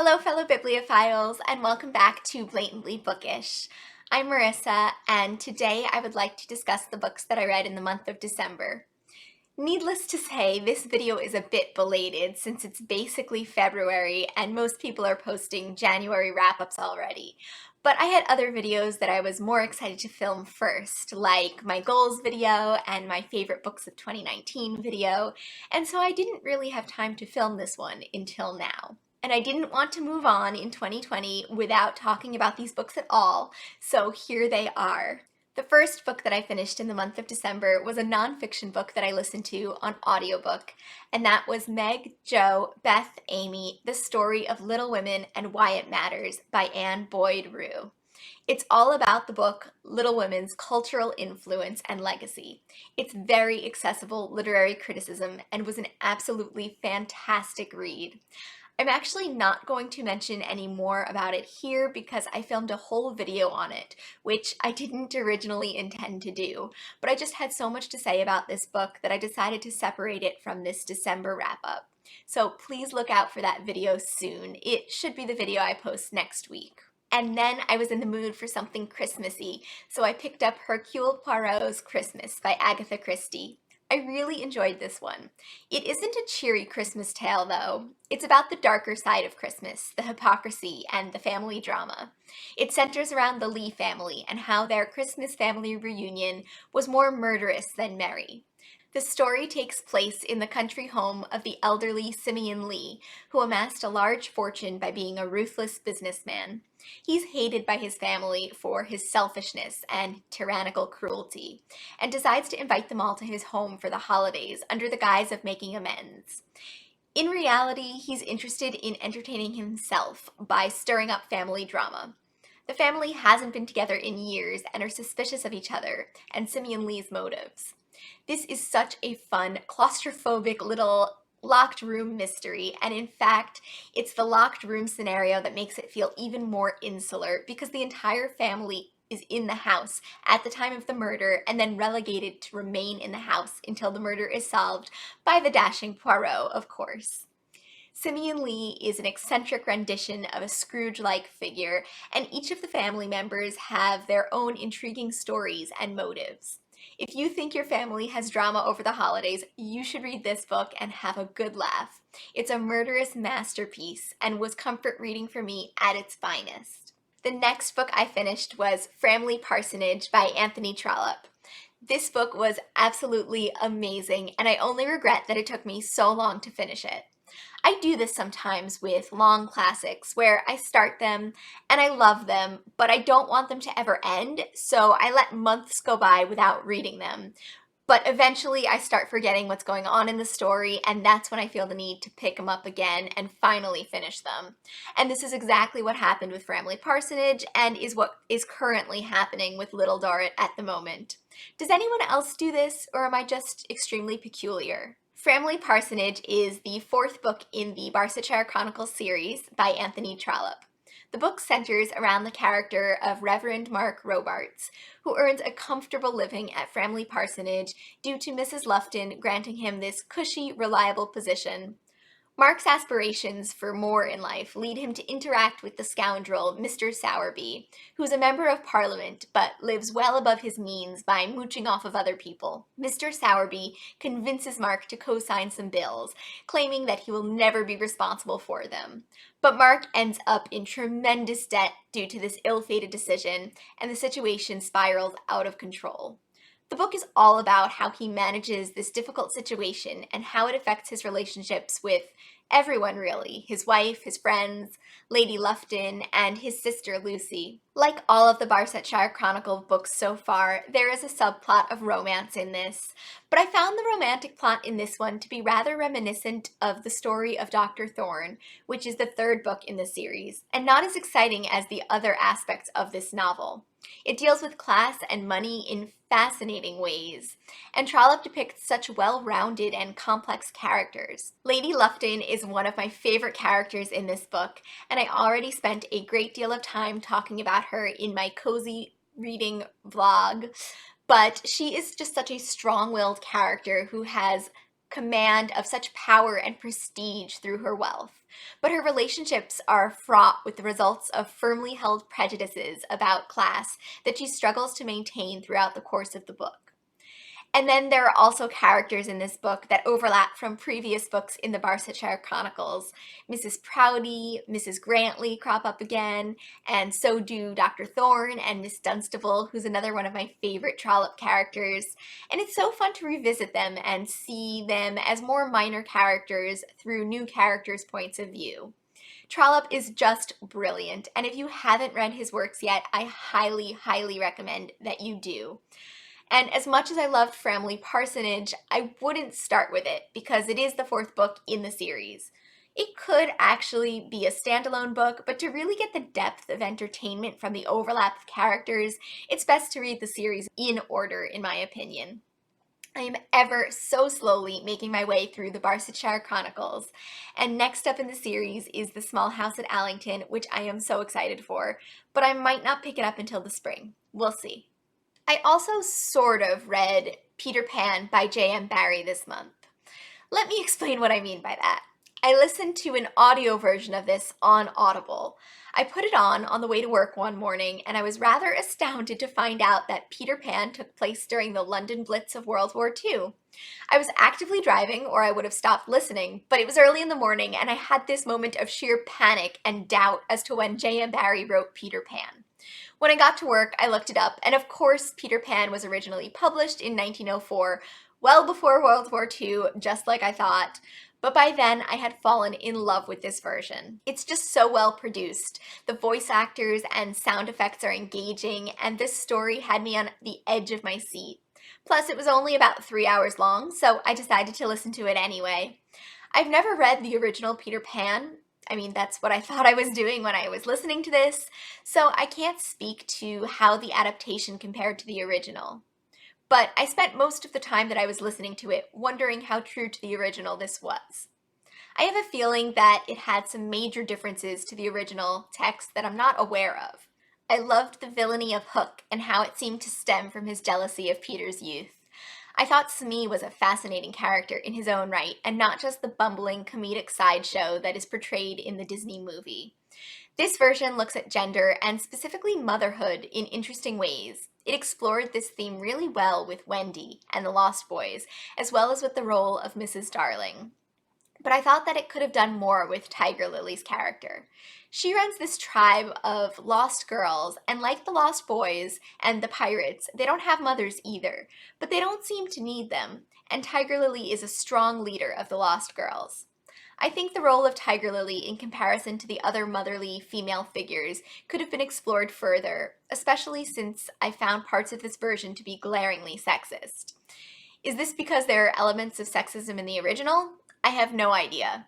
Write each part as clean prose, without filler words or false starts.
Hello, fellow bibliophiles, and welcome back to Blatantly Bookish. I'm Marissa, and today I would like to discuss the books that I read in the month of December. Needless to say, this video is a bit belated since it's basically February and most people are posting January wrap-ups already. But I had other videos that I was more excited to film first, like my goals video and my favorite books of 2019 video, and so I didn't really have time to film this one until now. And I didn't want to move on in 2020 without talking about these books at all, so here they are. The first book that I finished in the month of December was a nonfiction book that I listened to on audiobook, and that was Meg Jo Beth Amy, The Story of Little Women and Why It Matters by Anne Boyd Rue. It's all about the book Little Women's cultural influence and legacy. It's very accessible literary criticism and was an absolutely fantastic read. I'm actually not going to mention any more about it here because I filmed a whole video on it, which I didn't originally intend to do, but I just had so much to say about this book that I decided to separate it from this December wrap-up. So please look out for that video soon. It should be the video I post next week. And then I was in the mood for something Christmassy, so I picked up Hercule Poirot's Christmas by Agatha Christie. I really enjoyed this one. It isn't a cheery Christmas tale, though. It's about the darker side of Christmas, the hypocrisy and the family drama. It centers around the Lee family and how their Christmas family reunion was more murderous than merry. The story takes place in the country home of the elderly Simeon Lee, who amassed a large fortune by being a ruthless businessman. He's hated by his family for his selfishness and tyrannical cruelty, and decides to invite them all to his home for the holidays under the guise of making amends. In reality, he's interested in entertaining himself by stirring up family drama. The family hasn't been together in years and are suspicious of each other and Simeon Lee's motives. This is such a fun, claustrophobic little locked room mystery, and in fact, it's the locked room scenario that makes it feel even more insular because the entire family is in the house at the time of the murder and then relegated to remain in the house until the murder is solved by the dashing Poirot, of course. Simeon Lee is an eccentric rendition of a Scrooge-like figure, and each of the family members have their own intriguing stories and motives. If you think your family has drama over the holidays, you should read this book and have a good laugh. It's a murderous masterpiece and was comfort reading for me at its finest. The next book I finished was Framley Parsonage by Anthony Trollope. This book was absolutely amazing, and I only regret that it took me so long to finish it. I do this sometimes with long classics where I start them and I love them, but I don't want them to ever end, so I let months go by without reading them. But eventually I start forgetting what's going on in the story, and that's when I feel the need to pick them up again and finally finish them. And this is exactly what happened with Framley Parsonage and is what is currently happening with Little Dorrit at the moment. Does anyone else do this, or am I just extremely peculiar? Framley Parsonage is the fourth book in the Barsetshire Chronicles series by Anthony Trollope. The book centers around the character of Reverend Mark Robarts, who earns a comfortable living at Framley Parsonage due to Mrs. Lufton granting him this cushy, reliable position. Mark's aspirations for more in life lead him to interact with the scoundrel Mr. Sowerby, who's a member of Parliament but lives well above his means by mooching off of other people. Mr. Sowerby convinces Mark to co-sign some bills, claiming that he will never be responsible for them. But Mark ends up in tremendous debt due to this ill-fated decision, and the situation spirals out of control. The book is all about how he manages this difficult situation and how it affects his relationships with everyone, really. His wife, his friends, Lady Lufton, and his sister Lucy. Like all of the Barsetshire Chronicle books so far, there is a subplot of romance in this, but I found the romantic plot in this one to be rather reminiscent of the story of Dr. Thorne, which is the third book in the series, and not as exciting as the other aspects of this novel. It deals with class and money in fascinating ways, and Trollope depicts such well-rounded and complex characters. Lady Lufton is one of my favorite characters in this book, and I already spent a great deal of time talking about her in my cozy reading vlog, but she is just such a strong-willed character who has command of such power and prestige through her wealth, but her relationships are fraught with the results of firmly held prejudices about class that she struggles to maintain throughout the course of the book. And then there are also characters in this book that overlap from previous books in the Barsetshire Chronicles. Mrs. Proudie, Mrs. Grantley crop up again, and so do Dr. Thorne and Miss Dunstable, who's another one of my favorite Trollope characters. And it's so fun to revisit them and see them as more minor characters through new characters' points of view. Trollope is just brilliant, and if you haven't read his works yet, I highly, highly recommend that you do. And as much as I loved Framley Parsonage, I wouldn't start with it because it is the fourth book in the series. It could actually be a standalone book, but to really get the depth of entertainment from the overlap of characters, it's best to read the series in order, in my opinion. I am ever so slowly making my way through the Barsetshire Chronicles, and next up in the series is The Small House at Allington, which I am so excited for, but I might not pick it up until the spring. We'll see. I also sort of read Peter Pan by J.M. Barrie this month. Let me explain what I mean by that. I listened to an audio version of this on Audible. I put it on the way to work one morning, and I was rather astounded to find out that Peter Pan took place during the London Blitz of World War II. I was actively driving, or I would have stopped listening, but it was early in the morning, and I had this moment of sheer panic and doubt as to when J.M. Barrie wrote Peter Pan. When I got to work, I looked it up, and of course Peter Pan was originally published in 1904, well before World War II, just like I thought. But by then, I had fallen in love with this version. It's just so well produced. The voice actors and sound effects are engaging, and this story had me on the edge of my seat. Plus, it was only about 3 hours long, so I decided to listen to it anyway. I've never read the original Peter Pan. I mean, that's what I thought I was doing when I was listening to this, so I can't speak to how the adaptation compared to the original. But I spent most of the time that I was listening to it wondering how true to the original this was. I have a feeling that it had some major differences to the original text that I'm not aware of. I loved the villainy of Hook and how it seemed to stem from his jealousy of Peter's youth. I thought Smee was a fascinating character in his own right, and not just the bumbling comedic sideshow that is portrayed in the Disney movie. This version looks at gender and specifically motherhood in interesting ways. It explored this theme really well with Wendy and the Lost Boys, as well as with the role of Mrs. Darling. But I thought that it could have done more with Tiger Lily's character. She runs this tribe of lost girls, and like the Lost Boys and the pirates, they don't have mothers either, but they don't seem to need them, and Tiger Lily is a strong leader of the lost girls. I think the role of Tiger Lily in comparison to the other motherly female figures could have been explored further, especially since I found parts of this version to be glaringly sexist. Is this because there are elements of sexism in the original? I have no idea.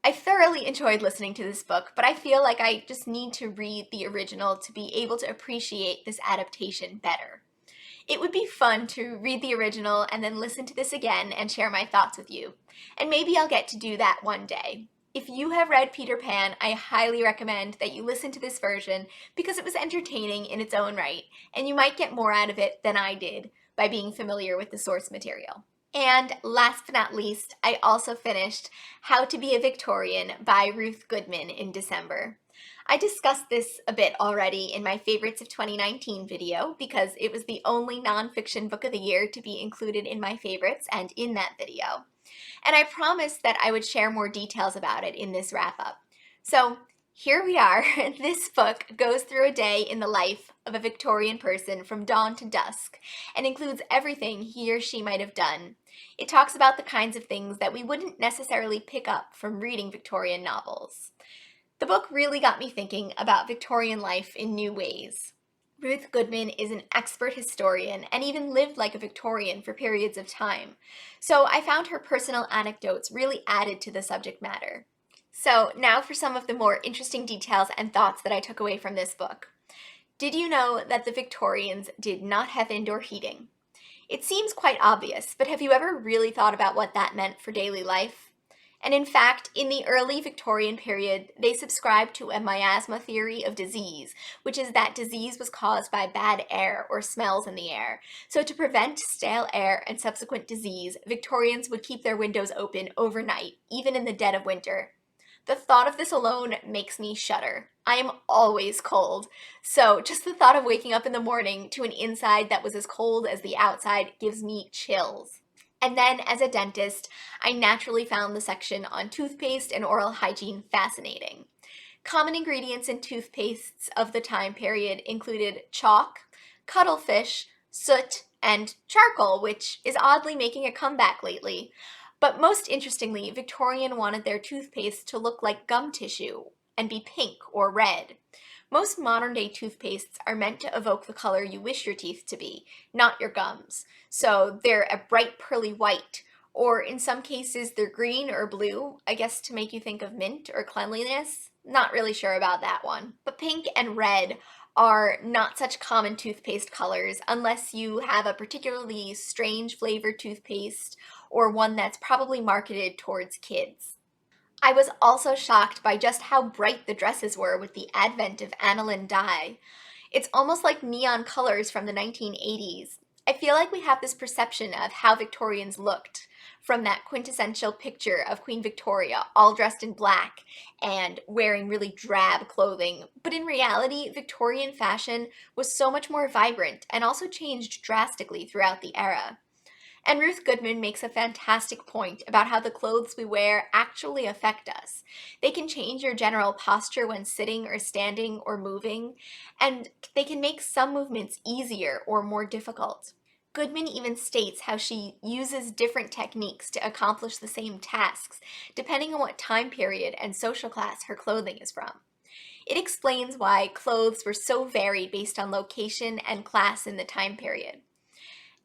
I thoroughly enjoyed listening to this book, but I feel like I just need to read the original to be able to appreciate this adaptation better. It would be fun to read the original and then listen to this again and share my thoughts with you. And maybe I'll get to do that one day. If you have read Peter Pan, I highly recommend that you listen to this version because it was entertaining in its own right, and you might get more out of it than I did by being familiar with the source material. And last but not least, I also finished How to Be a Victorian by Ruth Goodman in December. I discussed this a bit already in my Favorites of 2019 video because it was the only nonfiction book of the year to be included in my favorites and in that video. And I promised that I would share more details about it in this wrap-up. So here we are. This book goes through a day in the life of a Victorian person from dawn to dusk and includes everything he or she might have done. It talks about the kinds of things that we wouldn't necessarily pick up from reading Victorian novels. The book really got me thinking about Victorian life in new ways. Ruth Goodman is an expert historian and even lived like a Victorian for periods of time, so I found her personal anecdotes really added to the subject matter. So now for some of the more interesting details and thoughts that I took away from this book. Did you know that the Victorians did not have indoor heating? It seems quite obvious, but have you ever really thought about what that meant for daily life? And in fact, in the early Victorian period, they subscribed to a miasma theory of disease, which is that disease was caused by bad air or smells in the air. So to prevent stale air and subsequent disease, Victorians would keep their windows open overnight, even in the dead of winter. The thought of this alone makes me shudder. I am always cold, so just the thought of waking up in the morning to an inside that was as cold as the outside gives me chills. And then, as a dentist, I naturally found the section on toothpaste and oral hygiene fascinating. Common ingredients in toothpastes of the time period included chalk, cuttlefish, soot, and charcoal, which is oddly making a comeback lately. But most interestingly, Victorian wanted their toothpaste to look like gum tissue and be pink or red. Most modern-day toothpastes are meant to evoke the color you wish your teeth to be, not your gums. So they're a bright pearly white, or in some cases they're green or blue, I guess to make you think of mint or cleanliness. Not really sure about that one. But pink and red are not such common toothpaste colors unless you have a particularly strange flavored toothpaste or one that's probably marketed towards kids. I was also shocked by just how bright the dresses were with the advent of aniline dye. It's almost like neon colors from the 1980s. I feel like we have this perception of how Victorians looked from that quintessential picture of Queen Victoria all dressed in black and wearing really drab clothing. But in reality, Victorian fashion was so much more vibrant and also changed drastically throughout the era. And Ruth Goodman makes a fantastic point about how the clothes we wear actually affect us. They can change your general posture when sitting or standing or moving, and they can make some movements easier or more difficult. Goodman even states how she uses different techniques to accomplish the same tasks, depending on what time period and social class her clothing is from. It explains why clothes were so varied based on location and class in the time period.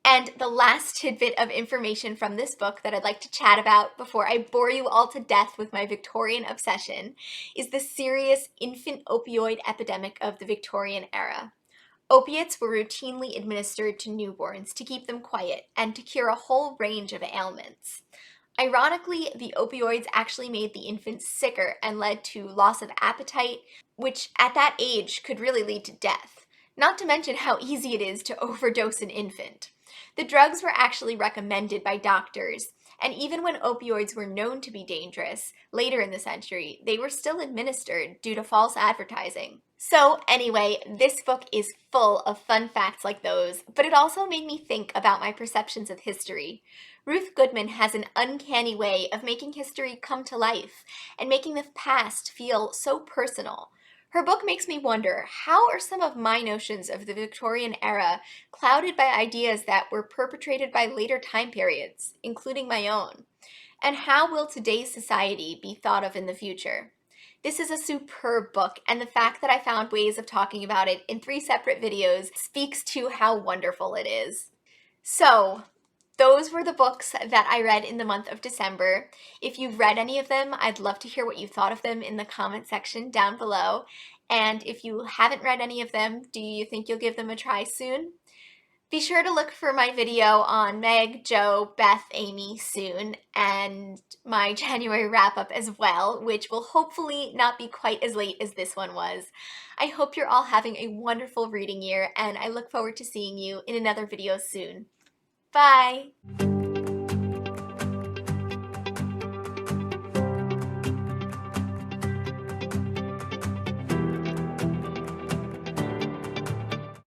And the last tidbit of information from this book that I'd like to chat about before I bore you all to death with my Victorian obsession is the serious infant opioid epidemic of the Victorian era. Opiates were routinely administered to newborns to keep them quiet and to cure a whole range of ailments. Ironically, the opioids actually made the infants sicker and led to loss of appetite, which at that age could really lead to death. Not to mention how easy it is to overdose an infant. The drugs were actually recommended by doctors, and even when opioids were known to be dangerous, later in the century, they were still administered due to false advertising. So anyway, this book is full of fun facts like those, but it also made me think about my perceptions of history. Ruth Goodman has an uncanny way of making history come to life and making the past feel so personal. Her book makes me wonder, how are some of my notions of the Victorian era clouded by ideas that were perpetrated by later time periods, including my own? And how will today's society be thought of in the future? This is a superb book, and the fact that I found ways of talking about it in 3 separate videos speaks to how wonderful it is. So, those were the books that I read in the month of December. If you've read any of them, I'd love to hear what you thought of them in the comment section down below. And if you haven't read any of them, do you think you'll give them a try soon? Be sure to look for my video on Meg, Jo, Beth, Amy soon, and my January wrap-up as well, which will hopefully not be quite as late as this one was. I hope you're all having a wonderful reading year, and I look forward to seeing you in another video soon. Bye!